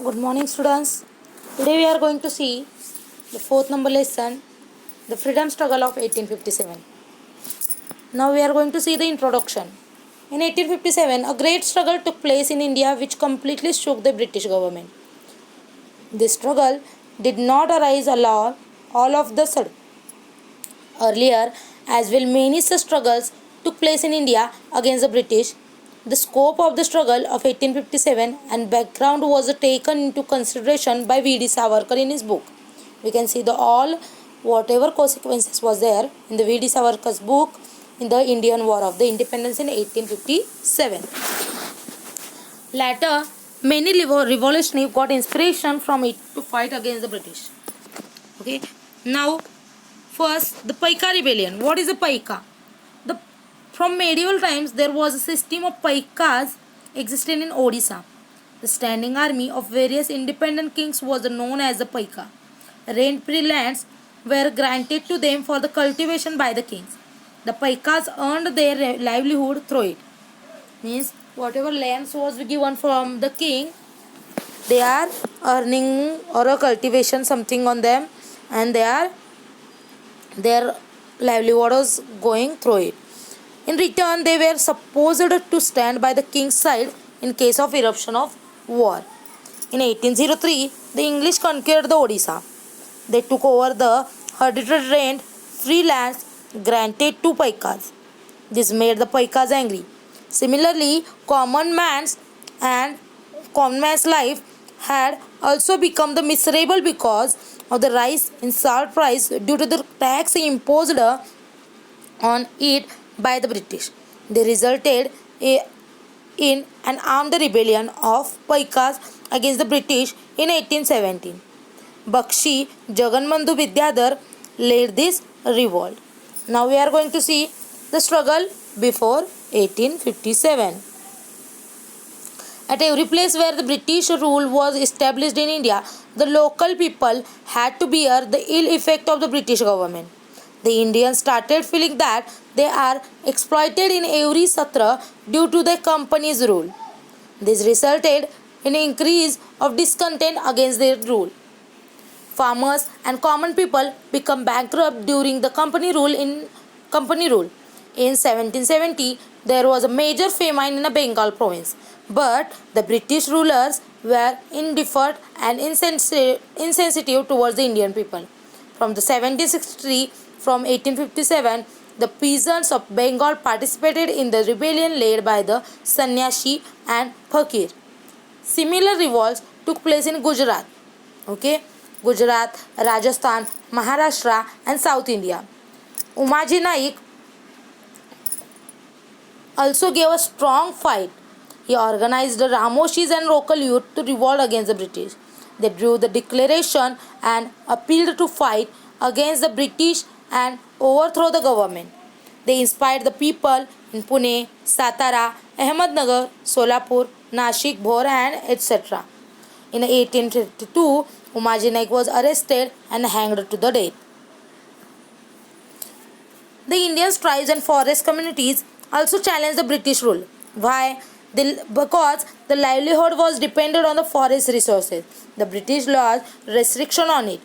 Good morning, students. Today we are going to see the fourth number lesson, the freedom struggle of 1857. Now we are going to see the introduction. In 1857, a great struggle took place in India which completely shook the British government. This struggle did not arise all of the sudden. Earlier, as well, many such struggles took place in India against the British. The scope of the struggle of 1857 and background was taken into consideration by V.D. Savarkar in his book. We can see the all whatever consequences was there in the V.D. Savarkar's book in the Indian War of the Independence in 1857. Later, many revolutionists got inspiration from it to fight against the British. Okay, now first, the Paika rebellion. What is a Paika? From medieval times, there was a system of Paikas existing in Odisha. The standing army of various independent kings was known as the Paika. Rent-free lands were granted to them for the cultivation by the kings. The Paikas earned their livelihood through it. Means whatever lands was given from the king, they are earning or a cultivation something on them, and their livelihood was going through it. In return, they were supposed to stand by the king's side in case of eruption of war. In 1803, the English conquered the Odisha. They took over the hereditary rent free lands granted to Paikas. This made the Paikas angry. Similarly, common man's life had also become the miserable because of the rise in salt price due to the tax imposed on it by the British. They resulted in an armed rebellion of Paikas against the British in 1817. Bakshi Jaganbandhu Vidyadhar led this revolt. Now we are going to see the struggle before 1857. At every place where the British rule was established in India, the local people had to bear the ill effect of the British government. The Indians started feeling that they are exploited in every satra due to the company's rule. This resulted in an increase of discontent against their rule. Farmers and common people become bankrupt during the company rule. In 1770, there was a major famine in the Bengal province, but the British rulers were indifferent and insensitive towards the Indian people. From the 1763 from 1857, the peasants of Bengal participated in the rebellion led by the Sannyasi and Fakir. Similar revolts took place in Gujarat, Gujarat, Rajasthan, Maharashtra, and South India. Umaji Naik also gave a strong fight. He organized the Ramoshis and local youth to revolt against the British. They drew the declaration and appealed to fight against the British and overthrow the government. They inspired the people in Pune, Satara, Ahmednagar, Solapur, Nashik, Bhor, and etc. In 1852, Umaji Naik was arrested and hanged to the death. The Indian tribes and forest communities also challenged the British rule. Why? Because the livelihood was dependent on the forest resources. The British laws restriction on it.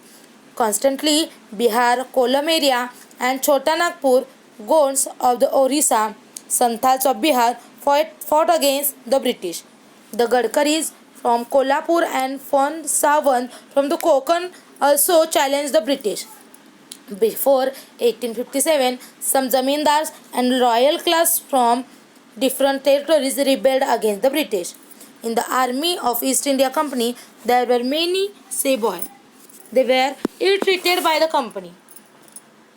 Constantly, Bihar, Kollam area and Chota Nagpur Gonds of the Orissa, Santals of Bihar fought against the British. The Gadkaris from Kolhapur and Von Savant from the Konkan also challenged the British. Before 1857, some zamindars and royal class from different territories rebelled against the British. In the army of East India Company, there were many sepoy. They were ill-treated by the company,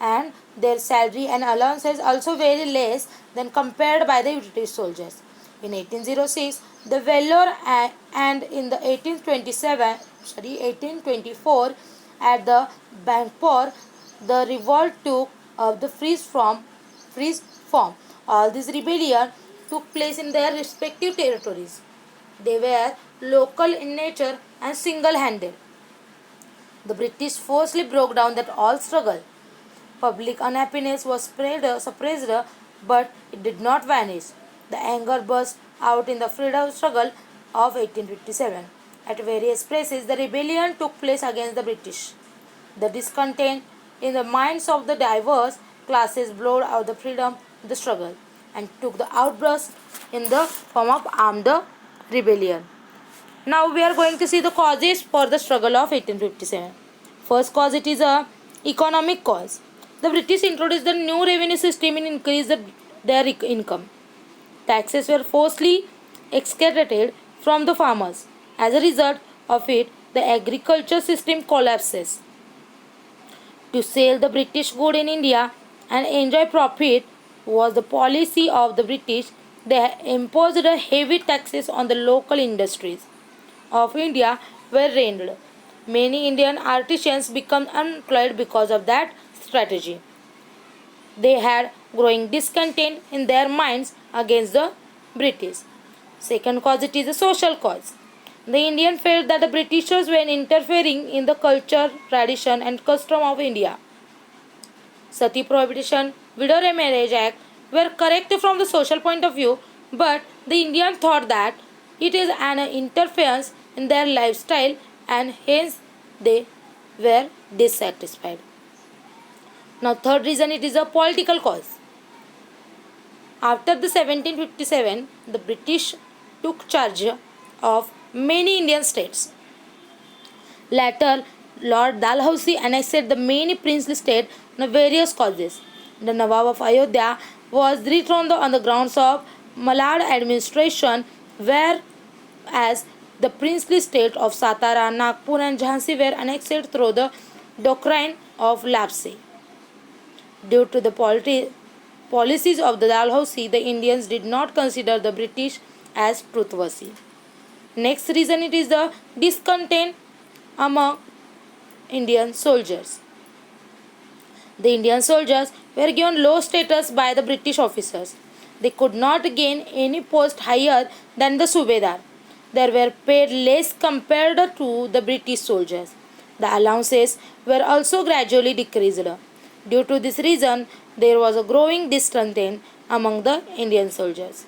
and their salary and allowances also very less than compared by the British soldiers. In 1806, the Vellore and in the 1824 at the Bangpur, the revolt took up the freeze form. All these rebellions took place in their respective territories. They were local in nature and single-handed. The British forcefully broke down that all struggle. Public unhappiness was suppressed, but it did not vanish. The anger burst out in the freedom struggle of 1857. At various places, the rebellion took place against the British. The discontent in the minds of the diverse classes blowed out the freedom of the struggle and took the outburst in the form of armed rebellion. Now we are going to see the causes for the struggle of 1857. First cause, it is a economic cause. The British introduced the new revenue system and increased their income. Taxes were forcibly extracted from the farmers. As a result of it, the agriculture system collapses. To sell the British good in India and enjoy profit was the policy of the British. They imposed heavy taxes on the local industries of India were reigned. Many Indian artisans became unemployed because of that strategy. They had growing discontent in their minds against the British. Second cause, it is a social cause. The Indian felt that the Britishers were interfering in the culture, tradition and custom of India. Sati Prohibition, Widow Remarriage Act were correct from the social point of view, but the Indian thought that it is an interference in their lifestyle and hence they were dissatisfied. Now third reason, it is a political cause. After the 1757, the British took charge of many Indian states. Later, Lord Dalhousie annexed the many princely states on various causes. The Nawab of Ayodhya was dethroned on the grounds of Malad administration, whereas the princely state of Satara, Nagpur and Jhansi were annexed through the doctrine of lapse. Due to the policies of the Dalhousie, the Indians did not consider the British as truthworthy. Next reason, it is the discontent among Indian soldiers. The Indian soldiers were given low status by the British officers. They could not gain any post higher than the Subedar. They were paid less compared to the British soldiers. The allowances were also gradually decreased. Due to this reason, there was a growing discontent among the Indian soldiers.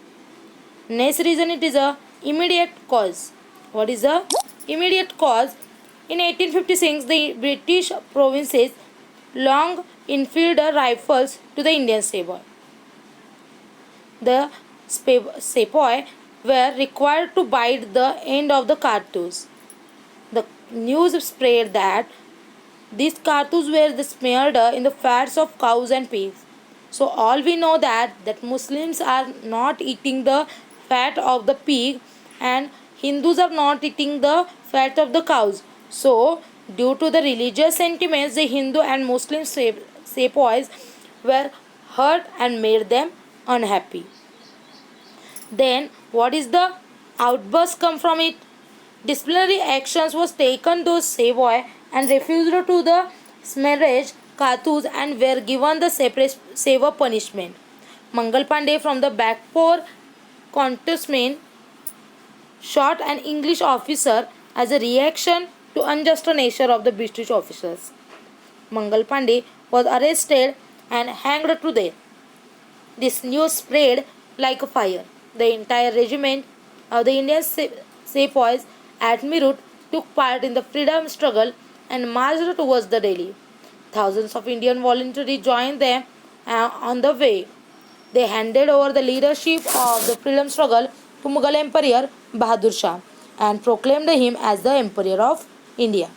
Next reason, it is a immediate cause. What is the immediate cause? In 1856, the British provinces long infield rifles to the Indian sepoy. The sepoy were required to bite the end of the cartouche. The news spread that these cartouches were smeared in the fats of cows and pigs. So all we know that Muslims are not eating the fat of the pig and Hindus are not eating the fat of the cows. So due to the religious sentiments, the Hindu and Muslim sepoys were hurt and made them unhappy. Then what is the outburst come from it? Disciplinary actions was taken to sepoy and refused to the smerage cartouche and were given the severe punishment. Mangal Pandey from the Bagpore cantonment shot an English officer as a reaction to unjust nature of the British officers. Mangal Pandey was arrested and hanged to death. This news spread like a fire. The entire regiment of the Indian sepoys at Meerut took part in the freedom struggle and marched towards the Delhi. Thousands of Indian volunteers joined them on the way. They handed over the leadership of the freedom struggle to Mughal Emperor Bahadur Shah and proclaimed him as the Emperor of India.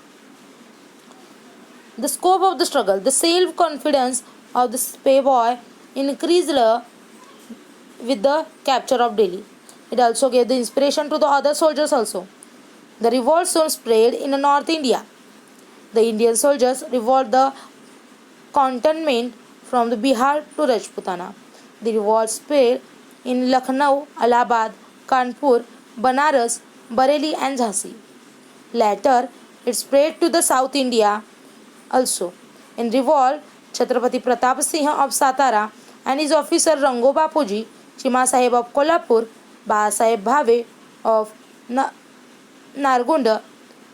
The scope of the struggle, the self-confidence of the sepoy increased with the capture of Delhi. It also gave the inspiration to the other soldiers also. The revolt soon spread in North India. The Indian soldiers revolted the cantonment from the Bihar to Rajputana. The revolt spread in Lucknow, Allahabad, Kanpur, Banaras, Bareilly and Jhansi. Later, it spread to the South India also. In revolt, Chhatrapati Pratap Singh of Satara and his officer Rango Bapuji, Chima Sahib of Kolhapur, Bahasaheb Bhave of Nargunda,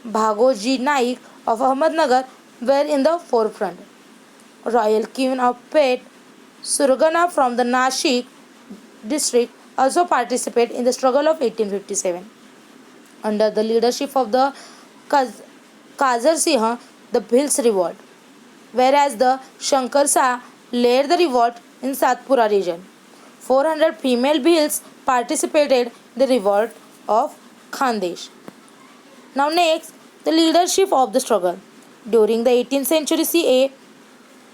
Bhagoji Naik of Ahmednagar were in the forefront. Royal Queen of Pet, Surgana from the Nashik district also participated in the struggle of 1857. Under the leadership of the Kazar Singh, the Bhils revolt, whereas the Shankar Shah led the revolt in Satpura region. 400 female Bhils participated in the revolt of Khandesh. Now next, the leadership of the struggle. During the 18th century CA,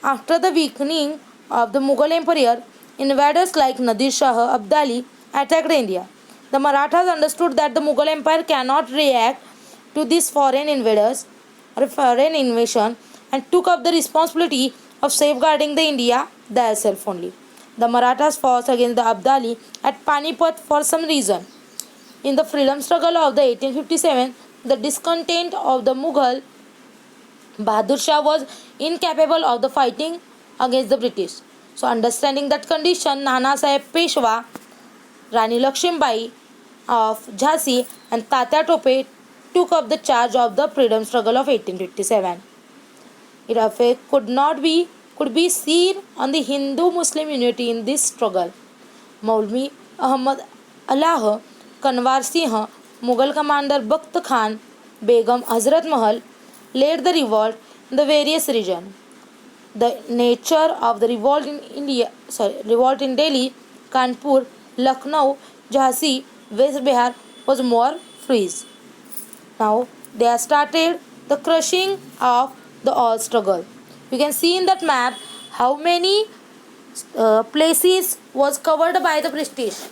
after the weakening of the Mughal Empire, invaders like Nadir Shah Abdali attacked India. The Marathas understood that the Mughal Empire cannot react to these foreign invaders or foreign invasion and took up the responsibility of safeguarding the India themselves only. The Marathas fought against the Abdali at Panipat for some reason. In the freedom struggle of the 1857, the discontent of the Mughal Bahadur Shah was incapable of the fighting against the British. So understanding that condition, Nana Sahib Peshwa, Rani Lakshmibai of Jhansi and Tatya Tope took up the charge of the freedom struggle of 1857. Its effect could be seen on the Hindu-Muslim unity in this struggle. Maulvi Ahmad Allah, Kanwar Singh, Mughal commander Bakht Khan, Begum Hazrat Mahal led the revolt in the various regions. The nature of the revolt in Delhi, Kanpur, Lucknow, Jhansi, West Bihar was more freeze. Now they have started the crushing of the all struggle. You can see in that map how many places was covered by the British.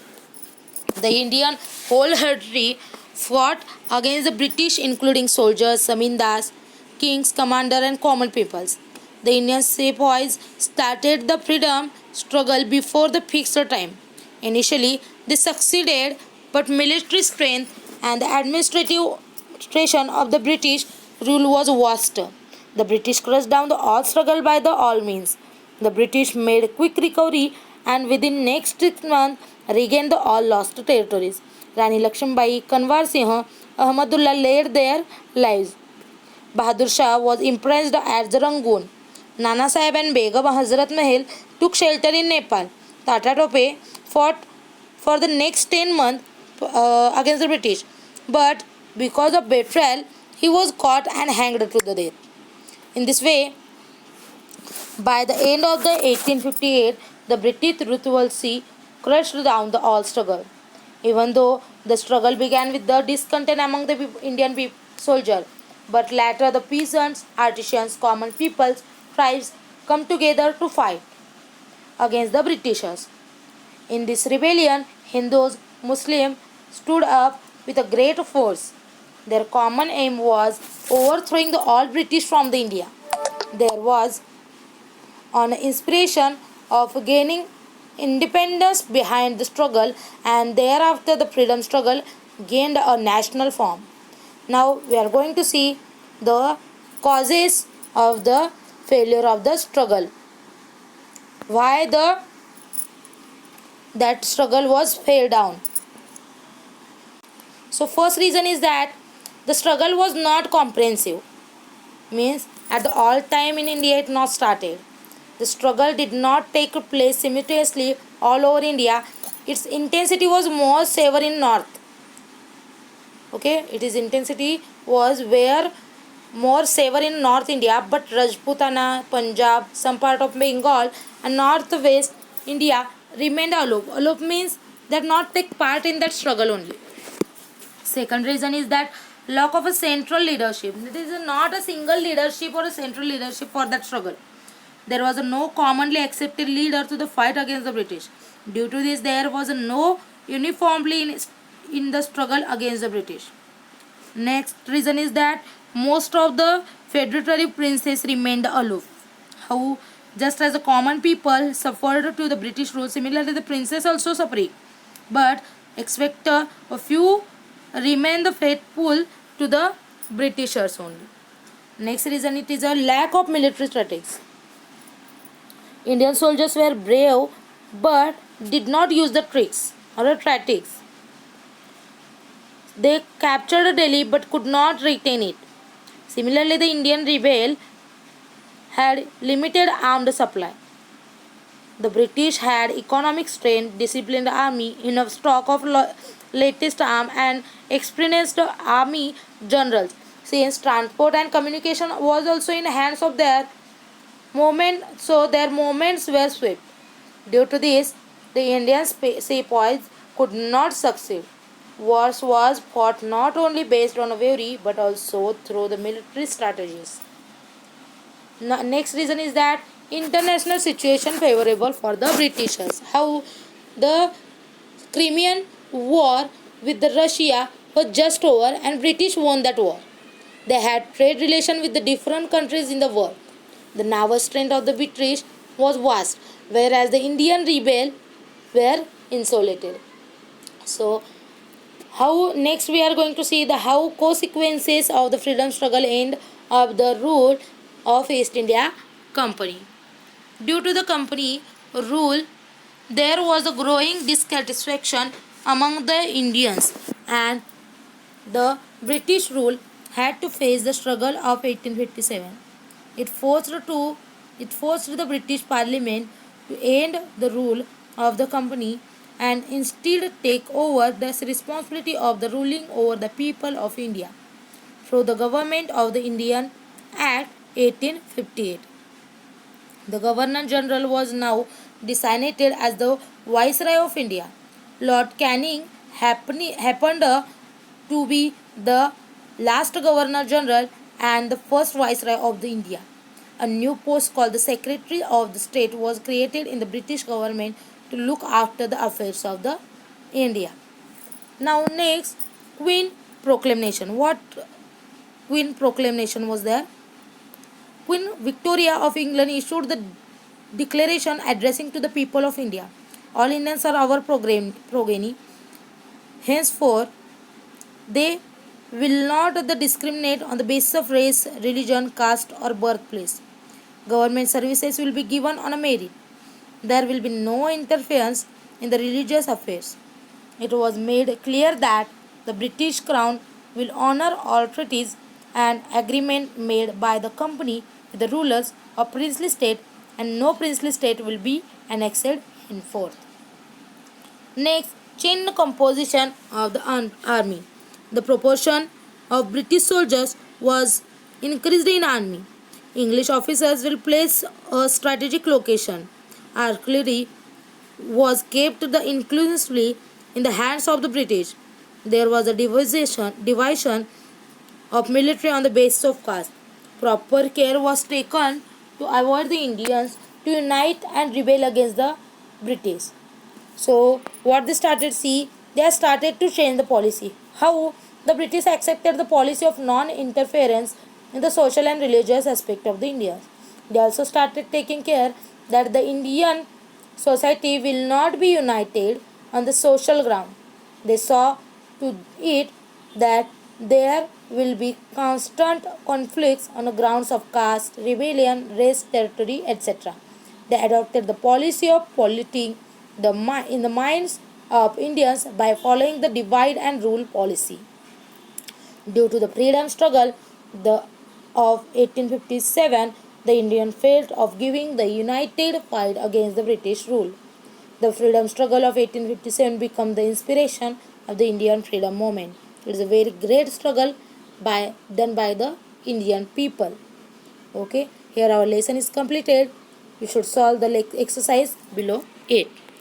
The Indian wholeheartedly fought against the British, including soldiers, Samindas, kings, commander, and common peoples. The Indian sepoys started the freedom struggle before the fixed time. Initially, they succeeded, but military strength and the administration of the British rule was vast. The British crushed down the all struggle by the all means. The British made quick recovery and within next 6 months regained the all lost territories. Rani Lakshmibai, Kanwar Singh, Ahmadullah led their lives. Bahadur Shah was imprisoned at the Rangoon. Nana Sahib and Begum Hazrat Mahal took shelter in Nepal. Tata Tope fought for the next 10 months against the British, but because of betrayal, he was caught and hanged to the death. In this way, by the end of the 1858, the British Rutwalsi crushed down the all struggle. Even though the struggle began with the discontent among the Indian soldiers, but later the peasants, artisans, common peoples, tribes come together to fight against the Britishers. In this rebellion, Hindus, Muslims stood up with a great force. Their common aim was overthrowing the all British from the India. There was an inspiration of gaining independence behind the struggle, and thereafter the freedom struggle gained a national form. Now we are going to see the causes of the failure of the struggle. Why that struggle was failed down. So first reason is that the struggle was not comprehensive. Means at the all time in India it not started. The struggle did not take place simultaneously all over India. Its intensity was more severe in north. Okay, its intensity was where more severe in North India, but Rajputana, Punjab, some part of Bengal, and northwest India remained aloof. Aloof means that not take part in that struggle only. Second reason is that lack of a central leadership. It is not a single leadership or a central leadership for that struggle. There was no commonly accepted leader to the fight against the British. Due to this, there was no uniformly in the struggle against the British. Next reason is that most of the feudatory princes remained aloof. How just as the common people suffered to the British rule, similarly the princes also suffered. But expect a few remained faithful to the Britishers only. Next reason, it is a lack of military strategies. Indian soldiers were brave but did not use the tricks or the tactics. They captured Delhi but could not retain it. Similarly, the Indian rebel had limited armed supply. The British had economic strength, disciplined army, enough stock of latest arm and experienced army generals. Since transport and communication was also in hands of their so their movements were swift. Due to this, the Indian sepoys could not succeed. Wars was fought not only based on bravery but also through the military strategies. Next reason is that international situation favorable for the Britishers. How the Crimean War with the Russia was just over and British won that war. They had trade relation with the different countries in the world. The naval strength of the British was vast, whereas the Indian rebels were insulated. So, how next we are going to see the how consequences of the freedom struggle end of the rule of East India Company. Due to the company rule, there was a growing dissatisfaction among the Indians, and the British rule had to face the struggle of 1857. It forced to it forced the British Parliament to end the rule of the company and instead take over the responsibility of the ruling over the people of India through the government of the Indian Act 1858. The Governor General was now designated as the Viceroy of India. Lord Canning happened to be the last Governor General and the first Viceroy of the India. A new post called the Secretary of the State was created in the British government to look after the affairs of the India. Now next, Queen Proclamation. What Queen Proclamation was there? Queen Victoria of England issued the declaration addressing to the people of India. All Indians are our progeny. Henceforth, they will not discriminate on the basis of race, religion, caste, or birthplace. Government services will be given on a merit. There will be no interference in the religious affairs. It was made clear that the British Crown will honor all treaties and agreement made by the company with the rulers of princely state, and no princely state will be annexed henceforth. Next, change the composition of the army. The proportion of British soldiers was increased in army. English officers will place a strategic location. Artillery was kept inclusively in the hands of the British. There was a division of military on the basis of caste. Proper care was taken to avoid the Indians to unite and rebel against the British. So, what they started see, they started to change the policy. How the British accepted the policy of non-interference in the social and religious aspect of the India. They also started taking care that the Indian society will not be united on the social ground. They saw to it that there will be constant conflicts on the grounds of caste, rebellion, race, territory, etc. They adopted the policy of polluting in the minds of Indians by following the divide and rule policy. Due to the freedom struggle of 1857, the Indian failed of giving the united fight against the British rule. The freedom struggle of 1857 became the inspiration of the Indian freedom movement. It is a very great struggle done by the Indian people. Okay, here our lesson is completed. You should solve the exercise below 8.